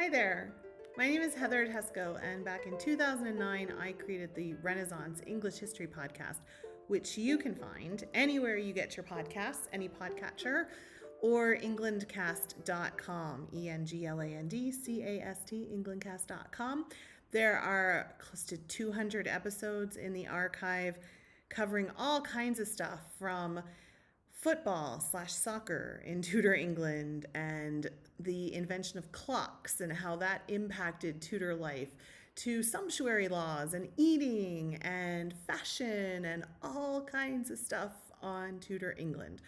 Hi there. My name is Heather Teysko, and back in 2009, I created the Renaissance English History Podcast, which you can find anywhere you get your podcasts, any podcatcher, or englandcast.com, ENGLANDCAST, englandcast.com. There are close to 200 episodes in the archive covering all kinds of stuff from football/soccer in Tudor England and the invention of clocks and how that impacted Tudor life, to sumptuary laws and eating and fashion and all kinds of stuff on Tudor England.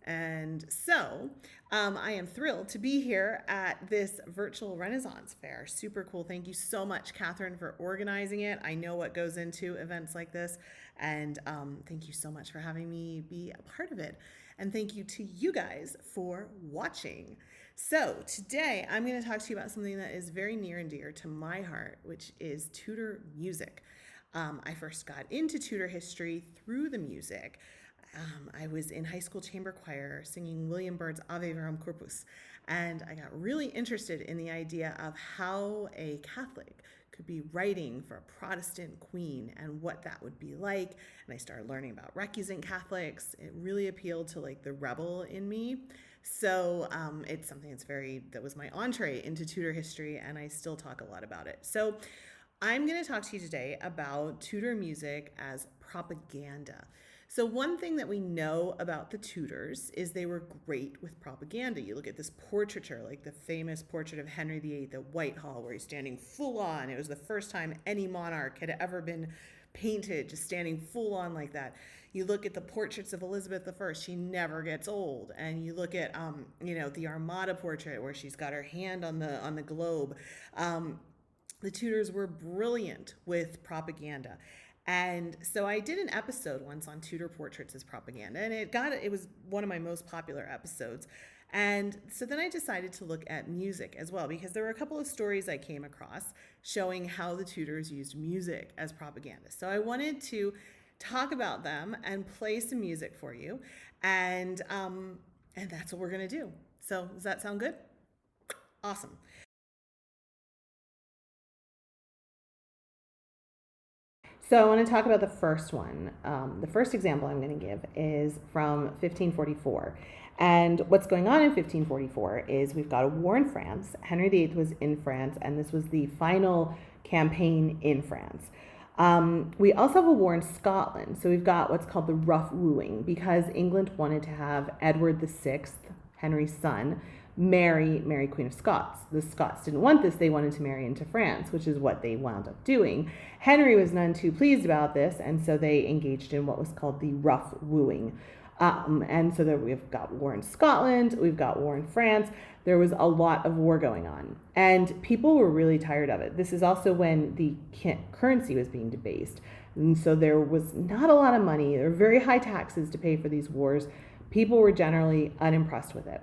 And so I am thrilled to be here at this virtual Renaissance fair. Super cool. Thank you so much, Catherine, for organizing it. I know what goes into events like this. And thank you so much for having me be a part of it. And thank you to you guys for watching. So today I'm going to talk to you about something that is very near and dear to my heart, which is Tudor music. I first got into Tudor history through the music. I was in high school chamber choir singing William Byrd's Ave Verum Corpus, and I got really interested in the idea of how a Catholic could be writing for a Protestant queen and what that would be like. And I started learning about recusant Catholics. It really appealed to like the rebel in me. So it's something that was my entree into Tudor history, and I still talk a lot about it. So I'm going to talk to you today about Tudor music as propaganda. So one thing that we know about the Tudors is they were great with propaganda. You look at this portraiture, like the famous portrait of Henry VIII at Whitehall, where he's standing full on. It was the first time any monarch had ever been painted just standing full on like that. You look at the portraits of Elizabeth I, she never gets old. And you look at, the Armada portrait where she's got her hand on the globe. The Tudors were brilliant with propaganda. And so I did an episode once on Tudor portraits as propaganda, and it was one of my most popular episodes. And so then I decided to look at music as well, because there were a couple of stories I came across showing how the Tudors used music as propaganda. So I wanted to talk about them and play some music for you, and that's what we're going to do. So does that sound good? Awesome. So I want to talk about the first one. The first example I'm going to give is from 1544. And what's going on in 1544 is we've got a war in France. Henry VIII was in France, and this was the final campaign in France. We also have a war in Scotland. So we've got what's called the rough wooing, because England wanted to have Edward VI, Henry's son, marry Mary, Queen of Scots. The Scots didn't want this. They wanted to marry into France, which is what they wound up doing. Henry was none too pleased about this, and so they engaged in what was called the rough wooing. And so we've got war in Scotland, we've got war in France. There was a lot of war going on, and people were really tired of it. This is also when the currency was being debased, and so there was not a lot of money. There were very high taxes to pay for these wars. People were generally unimpressed with it.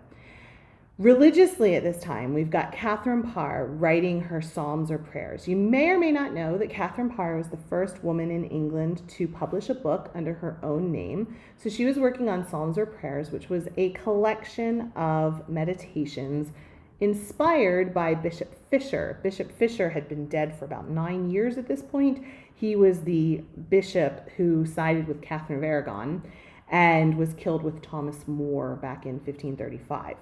Religiously at this time, we've got Catherine Parr writing her psalms or prayers. You may or may not know that Catherine Parr was the first woman in England to publish a book under her own name. So she was working on psalms or prayers, which was a collection of meditations inspired by Bishop Fisher. Bishop Fisher had been dead for about 9 years at this point. He was the bishop who sided with Catherine of Aragon and was killed with Thomas More back in 1535.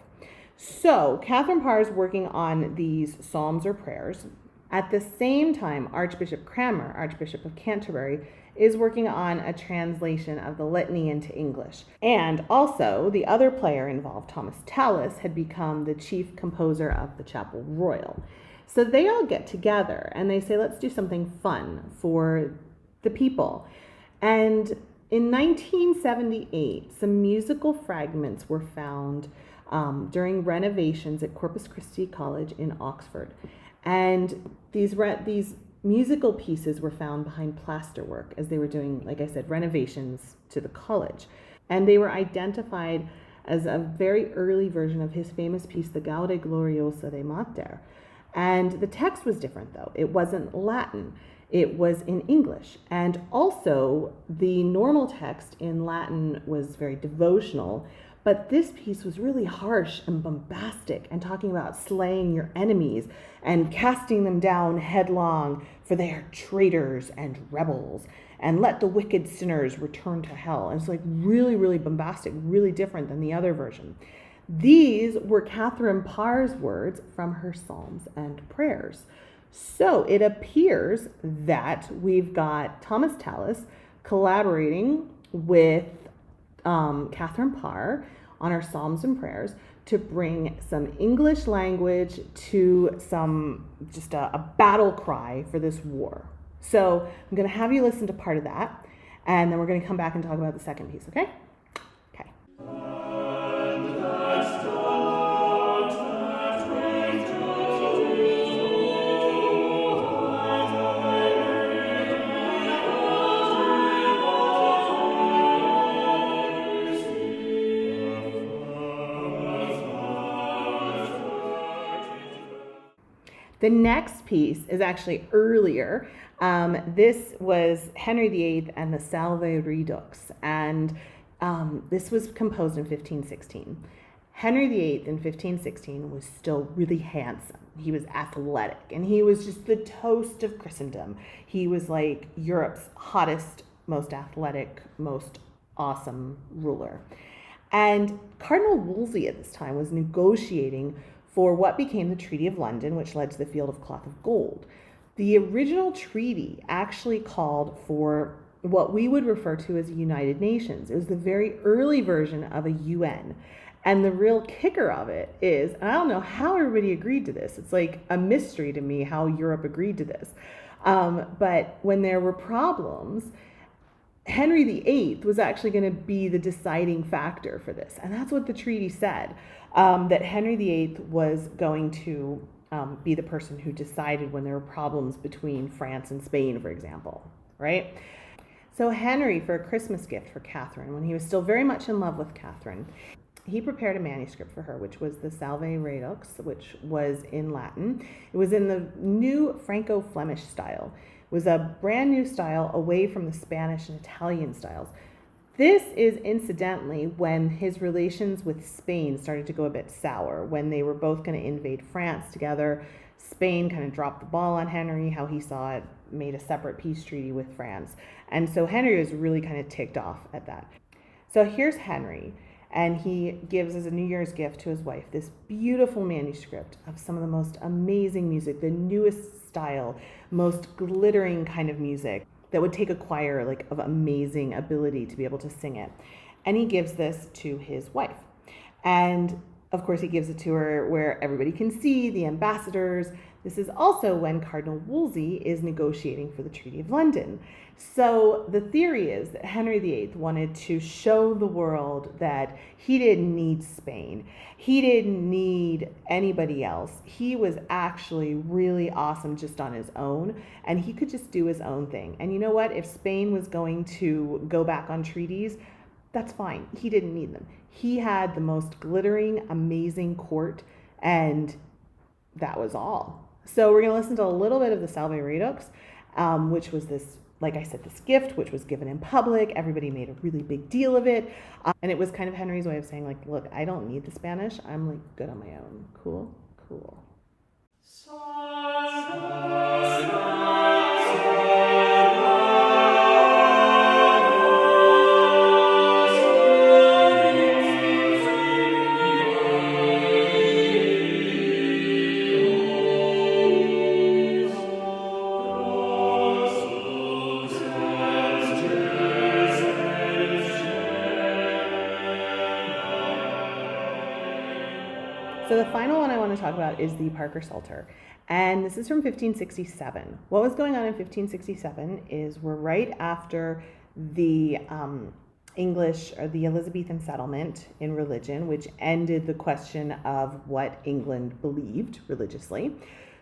So Catherine Parr is working on these psalms or prayers. At the same time, Archbishop Cranmer, Archbishop of Canterbury, is working on a translation of the litany into English. And also, the other player involved, Thomas Tallis, had become the chief composer of the Chapel Royal. So they all get together and they say, let's do something fun for the people. And in 1978, some musical fragments were found during renovations at Corpus Christi College in Oxford. And these musical pieces were found behind plasterwork as they were doing, like I said, renovations to the college. And they were identified as a very early version of his famous piece, the Gaude Gloriosa de Mater. And the text was different, though. It wasn't Latin. It was in English. And also, the normal text in Latin was very devotional, But this piece was really harsh and bombastic and talking about slaying your enemies and casting them down headlong, for they are traitors and rebels, and let the wicked sinners return to hell. And it's like really, really bombastic, really different than the other version. These were Catherine Parr's words from her Psalms and prayers. So it appears that we've got Thomas Tallis collaborating with Catherine Parr on our Psalms and prayers to bring some English language to just a battle cry for this war. So I'm going to have you listen to part of that, and then we're going to come back and talk about the second piece, okay? Okay. The next piece is actually earlier. This was Henry VIII and the Salve Redux, and this was composed in 1516. Henry VIII in 1516 was still really handsome. He was athletic, and he was just the toast of Christendom. He was like Europe's hottest, most athletic, most awesome ruler. And Cardinal Wolsey at this time was negotiating for what became the Treaty of London, which led to the Field of Cloth of Gold. The original treaty actually called for what we would refer to as United Nations. It was the very early version of a UN. And the real kicker of it is, and I don't know how everybody agreed to this. It's like a mystery to me how Europe agreed to this. But when there were problems, Henry VIII was actually going to be the deciding factor for this. And that's what the treaty said. That Henry VIII was going to be the person who decided when there were problems between France and Spain, for example, right? So Henry, for a Christmas gift for Catherine, when he was still very much in love with Catherine, he prepared a manuscript for her, which was the Salve Redux, which was in Latin. It was in the new Franco-Flemish style. It was a brand new style away from the Spanish and Italian styles. This is incidentally when his relations with Spain started to go a bit sour, when they were both going to invade France together. Spain kind of dropped the ball on Henry, how he saw it, made a separate peace treaty with France. And so Henry was really kind of ticked off at that. So here's Henry, and he gives as a New Year's gift to his wife this beautiful manuscript of some of the most amazing music, the newest style, most glittering kind of music that would take a choir like of amazing ability to be able to sing it. And he gives this to his wife. And of course he gives it to her where everybody can see, the ambassadors. This is also when Cardinal Wolsey is negotiating for the Treaty of London. So the theory is that Henry VIII wanted to show the world that he didn't need Spain. He didn't need anybody else. He was actually really awesome just on his own, and he could just do his own thing. And you know what? If Spain was going to go back on treaties, that's fine. He didn't need them. He had the most glittering, amazing court, and that was all. So we're going to listen to a little bit of the Salve Redux, which was this, like I said, this gift, which was given in public. Everybody made a really big deal of it. And it was kind of Henry's way of saying, like, look, I don't need the Spanish. I'm like good on my own. Cool, cool. So the final one I want to talk about is the Parker Psalter, and this is from 1567. What was going on in 1567 is we're right after the English or the Elizabethan settlement in religion, which ended the question of what England believed religiously.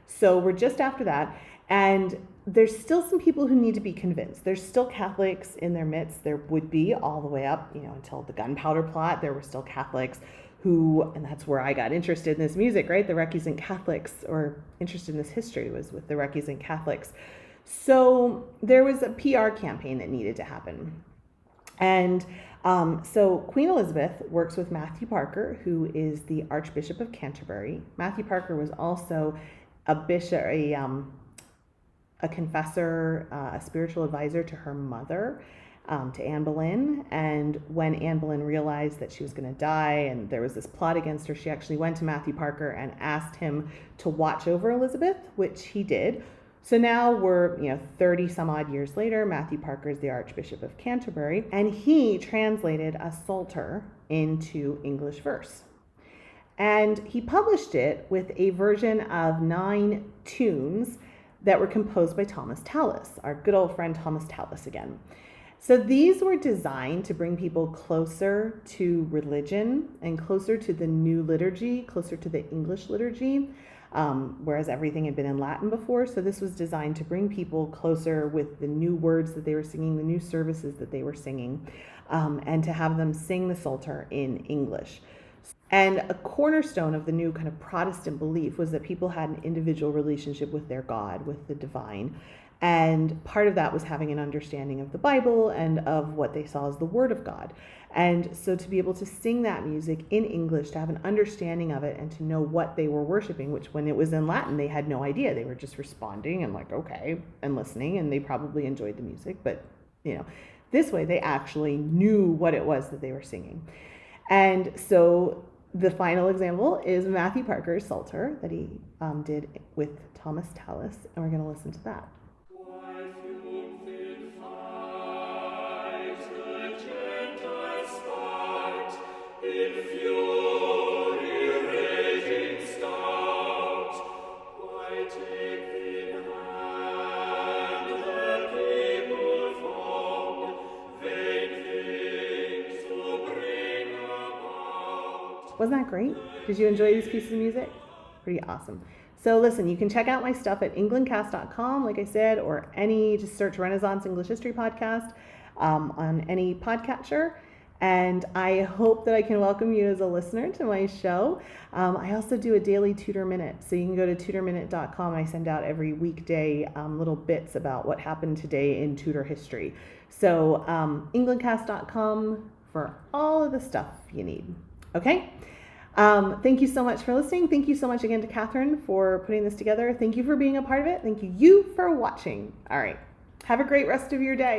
So we're just after that, and there's still some people who need to be convinced. There's still Catholics in their midst. There would be all the way up, until the Gunpowder Plot. There were still Catholics who, and that's where I got interested in this music, right? The recusant Catholics, or interested in this history, was with the recusant Catholics. So there was a PR campaign that needed to happen. And So Queen Elizabeth works with Matthew Parker, who is the Archbishop of Canterbury. Matthew Parker was also a bishop, a confessor, a spiritual advisor to her mother, to Anne Boleyn. And when Anne Boleyn realized that she was going to die and there was this plot against her, she actually went to Matthew Parker and asked him to watch over Elizabeth, which he did. So now we're, 30 some odd years later, Matthew Parker is the Archbishop of Canterbury, and he translated a Psalter into English verse. And he published it with a version of 9 tunes that were composed by Thomas Tallis, our good old friend Thomas Tallis again. So these were designed to bring people closer to religion and closer to the new liturgy, closer to the English liturgy, whereas everything had been in Latin before. So this was designed to bring people closer with the new words that they were singing, the new services that they were singing, and to have them sing the Psalter in English. And a cornerstone of the new kind of Protestant belief was that people had an individual relationship with their God, with the divine. And part of that was having an understanding of the Bible and of what they saw as the Word of God. And so to be able to sing that music in English, to have an understanding of it and to know what they were worshiping, which when it was in Latin, they had no idea. They were just responding and like, okay, and listening, and they probably enjoyed the music. But, this way they actually knew what it was that they were singing. And so the final example is Matthew Parker's Psalter that he did with Thomas Tallis, and we're going to listen to that. Wasn't that great? Did you enjoy these pieces of music? Pretty awesome. So listen, you can check out my stuff at englandcast.com, like I said, or just search Renaissance English History Podcast on any podcatcher. And I hope that I can welcome you as a listener to my show. I also do a daily Tudor Minute. So you can go to tudorminute.com. I send out every weekday little bits about what happened today in Tudor history. So englandcast.com for all of the stuff you need. Okay? Thank you so much for listening. Thank you so much again to Catherine for putting this together. Thank you for being a part of it. Thank you for watching. All right. Have a great rest of your day.